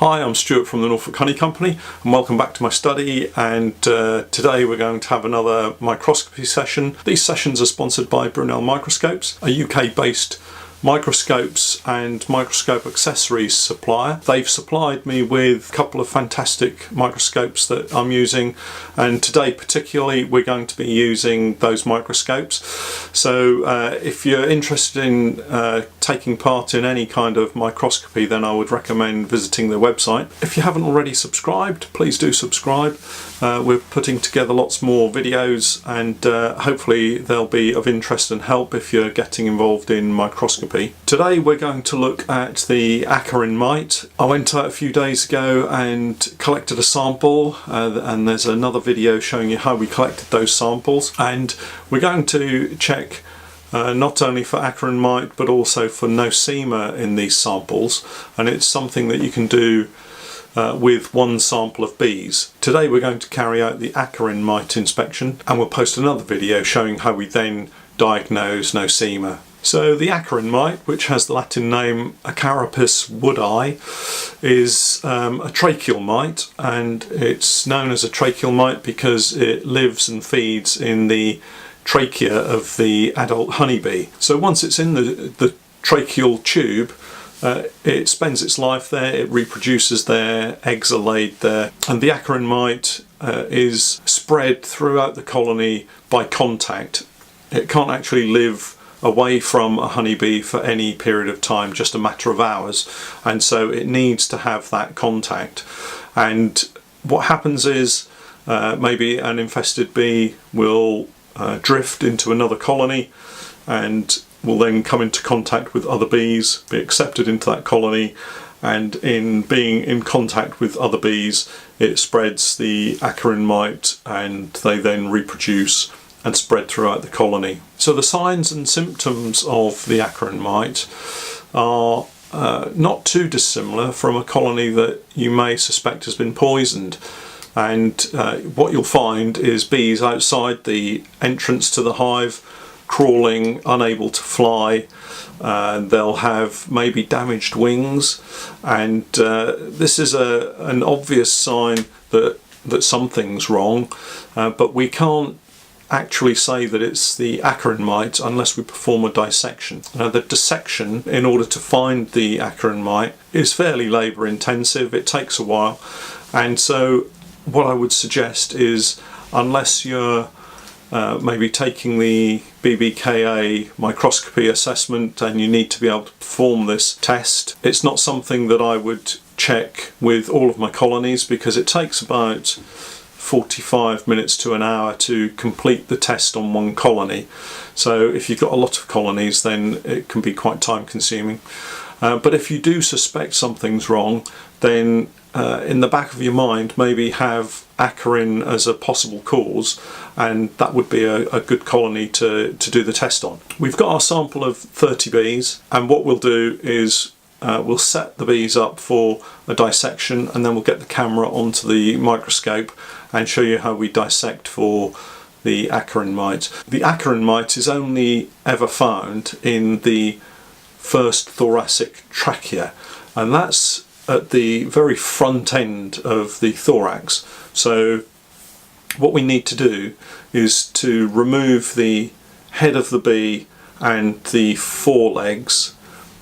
Hi, I'm Stuart from the Norfolk Honey Company and welcome back to my study, and today we're going to have another microscopy session. These sessions are sponsored by Brunel Microscopes, a UK based microscopes and microscope accessories supplier. They've supplied me with a couple of fantastic microscopes that I'm using, and today particularly we're going to be using those microscopes. So if you're interested in taking part in any kind of microscopy, then I would recommend visiting their website. If you haven't already subscribed, please do subscribe. We're putting together lots more videos, and hopefully they'll be of interest and help if you're getting involved in microscopy. Today we're going to look at the Acarine mite. I went out a few days ago and collected a sample, and there's another video showing you how we collected those samples, and we're going to check not only for Acarine mite but also for nosema in these samples, and it's something that you can do with one sample of bees. Today we're going to carry out the Acarine mite inspection, and we'll post another video showing how we then diagnose nosema. So the Acarine mite, which has the Latin name Acarapis woodi, is a tracheal mite, and it's known as a tracheal mite because it lives and feeds in the trachea of the adult honeybee. So once it's in the tracheal tube, it spends its life there, it reproduces there, eggs are laid there, and the Acarine mite is spread throughout the colony by contact. It can't actually live away from a honeybee for any period of time, just a matter of hours, and so it needs to have that contact. And what happens is maybe an infested bee will drift into another colony and will then come into contact with other bees, be accepted into that colony, and in being in contact with other bees it spreads the Acarine mite, and they then reproduce and spread throughout the colony. So the signs and symptoms of the Acarine mite are not too dissimilar from a colony that you may suspect has been poisoned. And what you'll find is bees outside the entrance to the hive, crawling, unable to fly. They'll have maybe damaged wings, and this is an obvious sign that something's wrong, but we can't actually say that it's the Acarine mite unless we perform a dissection. Now, the dissection, in order to find the Acarine mite, is fairly labour intensive. It takes a while, and so what I would suggest is, unless you're maybe taking the BBKA microscopy assessment and you need to be able to perform this test, it's not something that I would check with all of my colonies, because it takes about 45 minutes to an hour to complete the test on one colony. So if you've got a lot of colonies, then it can be quite time consuming. But if you do suspect something's wrong, then in the back of your mind maybe have Acarine as a possible cause, and that would be a good colony to do the test on. We've got our sample of 30 bees, and what we'll do is we'll set the bees up for a dissection, and then we'll get the camera onto the microscope and show you how we dissect for the Acarine mite. The Acarine mite is only ever found in the first thoracic trachea, and that's at the very front end of the thorax. So what we need to do is to remove the head of the bee and the forelegs,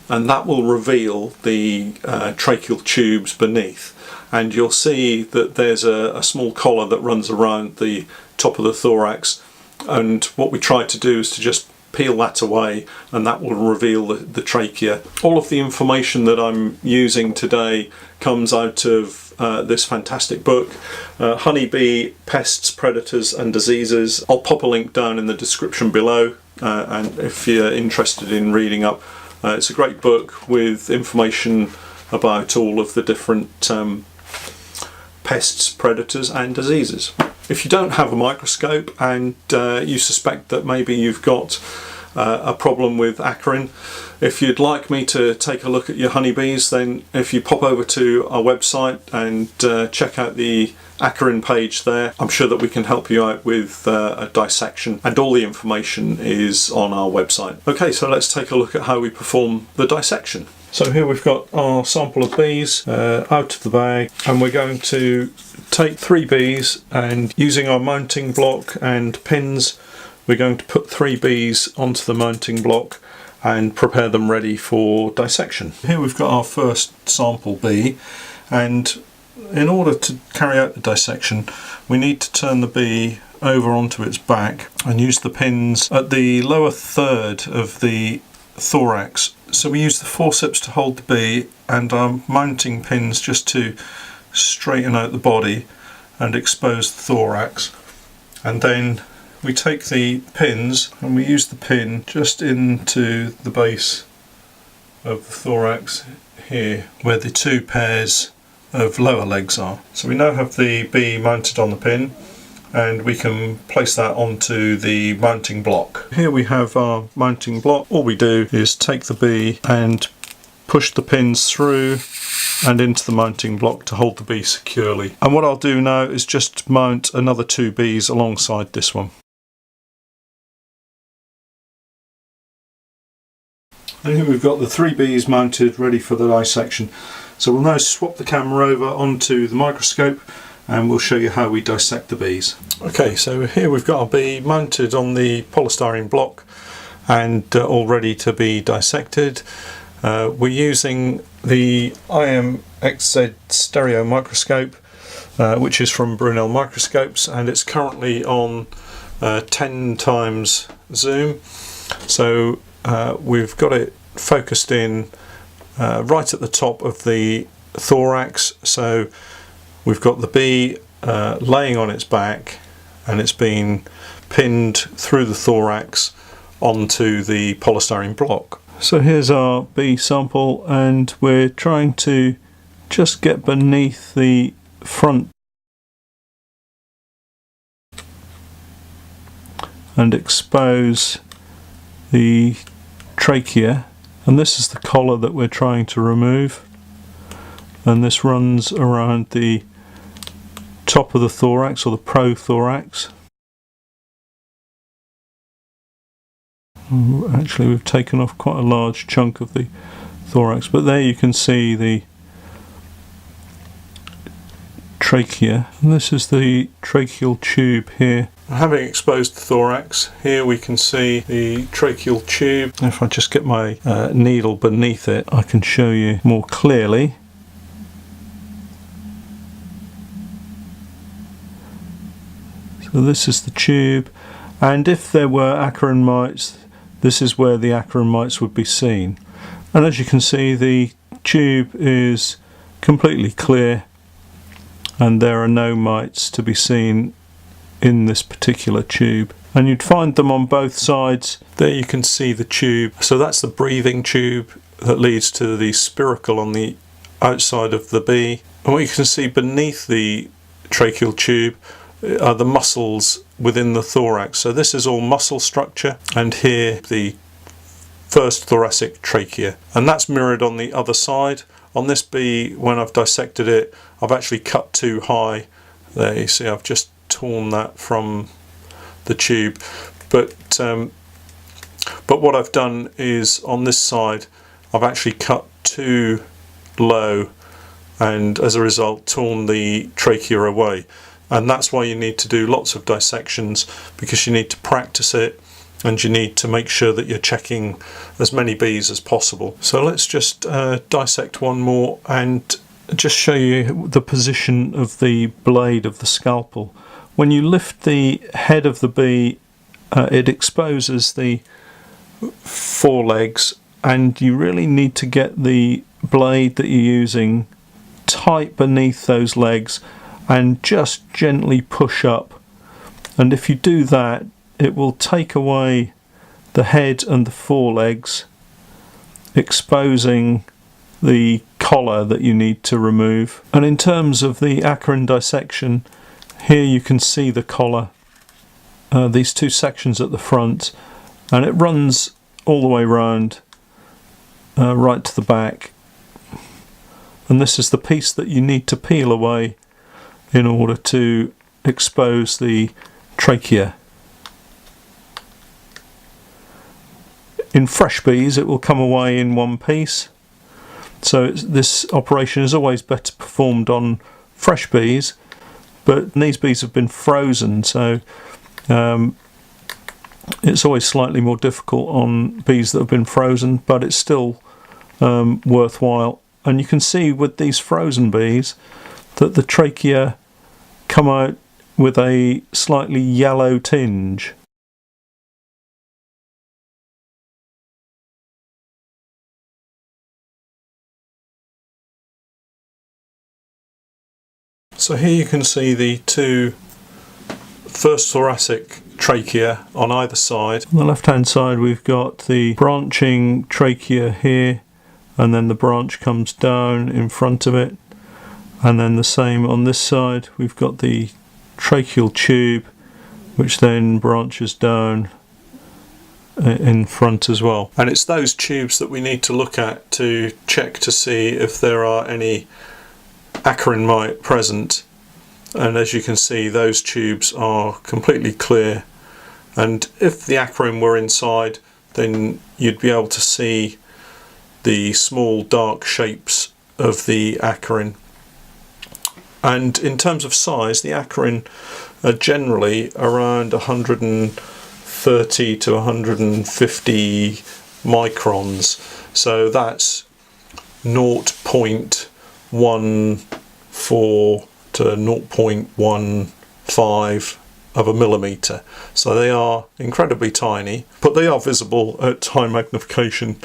and that will reveal the tracheal tubes beneath, and you'll see that there's a small collar that runs around the top of the thorax, and what we try to do is to just peel that away, and that will reveal the trachea. All of the information that I'm using today comes out of this fantastic book, Honeybee, Pests, Predators and Diseases. I'll pop a link down in the description below, and if you're interested in reading up, it's a great book with information about all of the different pests, predators and diseases. If you don't have a microscope and you suspect that maybe you've got a problem with Acarine. If you'd like me to take a look at your honeybees, then if you pop over to our website and check out the Acarine page there, I'm sure that we can help you out with a dissection, and all the information is on our website. Okay, so let's take a look at how we perform the dissection. So here we've got our sample of bees out of the bag, and we're going to take 3 bees, and using our mounting block and pins we're going to put 3 bees onto the mounting block and prepare them ready for dissection. Here we've got our first sample bee, and in order to carry out the dissection we need to turn the bee over onto its back and use the pins at the lower third of the thorax. So we use the forceps to hold the bee and our mounting pins just to straighten out the body and expose the thorax, and then we take the pins and we use the pin just into the base of the thorax here where the 2 pairs of lower legs are. So we now have the bee mounted on the pin, and we can place that onto the mounting block. Here we have our mounting block. All we do is take the bee and push the pins through and into the mounting block to hold the bee securely. And what I'll do now is just mount another 2 bees alongside this one. And here we've got the 3 bees mounted ready for the dissection. So we'll now swap the camera over onto the microscope and we'll show you how we dissect the bees. Okay, so here we've got our bee mounted on the polystyrene block and all ready to be dissected. We're using the IMXZ stereo microscope, which is from Brunel Microscopes, and it's currently on 10 times zoom. So we've got it focused in right at the top of the thorax, so we've got the bee laying on its back and it's been pinned through the thorax onto the polystyrene block. So here's our bee sample, and we're trying to just get beneath the front and expose the trachea, and this is the collar that we're trying to remove, and this runs around the top of the thorax, or the prothorax. Actually we've taken off quite a large chunk of the thorax, but there you can see the trachea, and this is the tracheal tube here. Having exposed the thorax, here we can see the tracheal tube. If I just get my needle beneath it, I can show you more clearly. So this is the tube, and if there were acarine mites, this is where the acarine mites would be seen. And as you can see, the tube is completely clear and there are no mites to be seen in this particular tube, and you'd find them on both sides. There you can see the tube, so that's the breathing tube that leads to the spiracle on the outside of the bee, and what you can see beneath the tracheal tube are the muscles within the thorax. So this is all muscle structure, and here the first thoracic trachea, and that's mirrored on the other side. On this bee, when I've dissected it, I've actually cut too high. There you see I've just torn that from the tube, but what I've done is on this side I've actually cut too low, and as a result torn the trachea away. And that's why you need to do lots of dissections, because you need to practice it and you need to make sure that you're checking as many bees as possible. So let's just dissect one more and just show you the position of the blade of the scalpel. When you lift the head of the bee, it exposes the forelegs, and you really need to get the blade that you're using tight beneath those legs and just gently push up. And if you do that, it will take away the head and the forelegs, exposing the collar that you need to remove. And in terms of the acarine dissection, here you can see the collar, these two sections at the front, and it runs all the way round right to the back, and this is the piece that you need to peel away in order to expose the trachea. In fresh bees it will come away in one piece, so this operation is always better performed on fresh bees, but these bees have been frozen, so it's always slightly more difficult on bees that have been frozen, but it's still worthwhile. And you can see with these frozen bees that the trachea come out with a slightly yellow tinge. So here you can see the two first thoracic trachea on either side. On the left hand side we've got the branching trachea here, and then the branch comes down in front of it, and then the same on this side. We've got the tracheal tube which then branches down in front as well, and it's those tubes that we need to look at to check to see if there are any Acarine mite present. And as you can see, those tubes are completely clear, and if the acarine were inside, then you'd be able to see the small dark shapes of the acarine. And in terms of size, the acarine are generally around 130 to 150 microns, so that's 0.14 to 0.15 of a millimetre. So they are incredibly tiny, but they are visible at high magnification.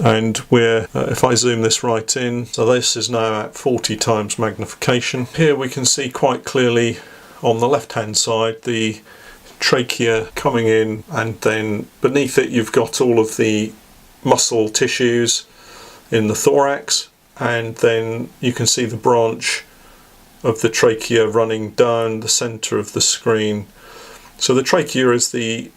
And we're, if I zoom this right in, so this is now at 40 times magnification. Here we can see quite clearly on the left hand side the trachea coming in, and then beneath it you've got all of the muscle tissues in the thorax, and then you can see the branch of the trachea running down the centre of the screen. So the trachea is the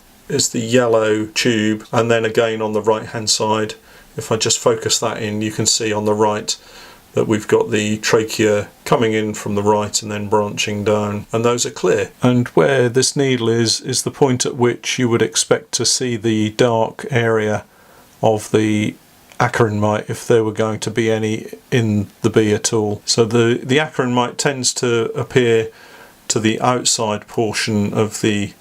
yellow tube, and then again on the right hand side, if I just focus that in, you can see on the right that we've got the trachea coming in from the right and then branching down, and those are clear. And where this needle is the point at which you would expect to see the dark area of the Acarine mite, if there were going to be any in the bee at all. So the Acarine mite tends to appear to the outside portion of the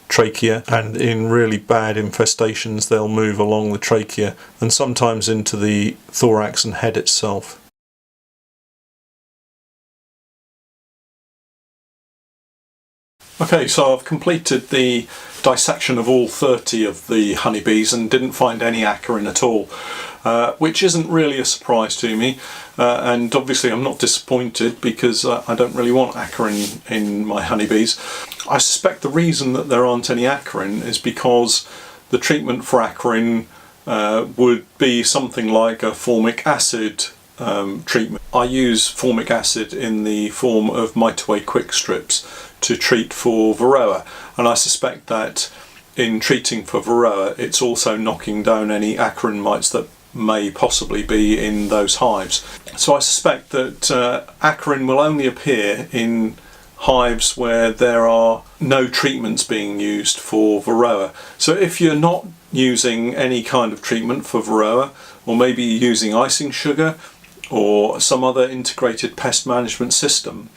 trachea, and in really bad infestations they'll move along the trachea and sometimes into the thorax and head itself. Okay, so I've completed the dissection of all 30 of the honeybees and didn't find any acarine at all, which isn't really a surprise to me, and obviously I'm not disappointed because I don't really want acarine in my honeybees. I suspect the reason that there aren't any acarine is because the treatment for acarine would be something like a formic acid treatment. I use formic acid in the form of Mite quick strips to treat for varroa, and I suspect that in treating for varroa it's also knocking down any acarine mites that may possibly be in those hives. So I suspect that acarine will only appear in hives where there are no treatments being used for varroa. So if you're not using any kind of treatment for varroa, or maybe you're using icing sugar or some other integrated pest management system,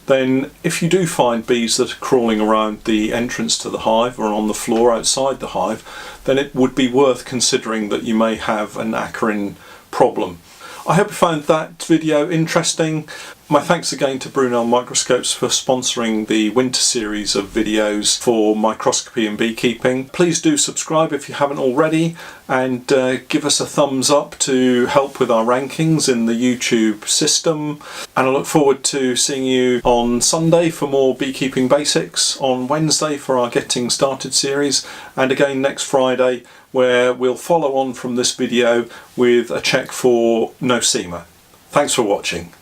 then if you do find bees that are crawling around the entrance to the hive or on the floor outside the hive, then it would be worth considering that you may have an acarine problem. I hope you found that video interesting. My thanks again to Brunel Microscopes for sponsoring the winter series of videos for microscopy and beekeeping. Please do subscribe if you haven't already, and give us a thumbs up to help with our rankings in the YouTube system. And I look forward to seeing you on Sunday for more beekeeping basics, on Wednesday for our Getting Started series, and again next Friday where we'll follow on from this video with a check for nosema. Thanks for watching.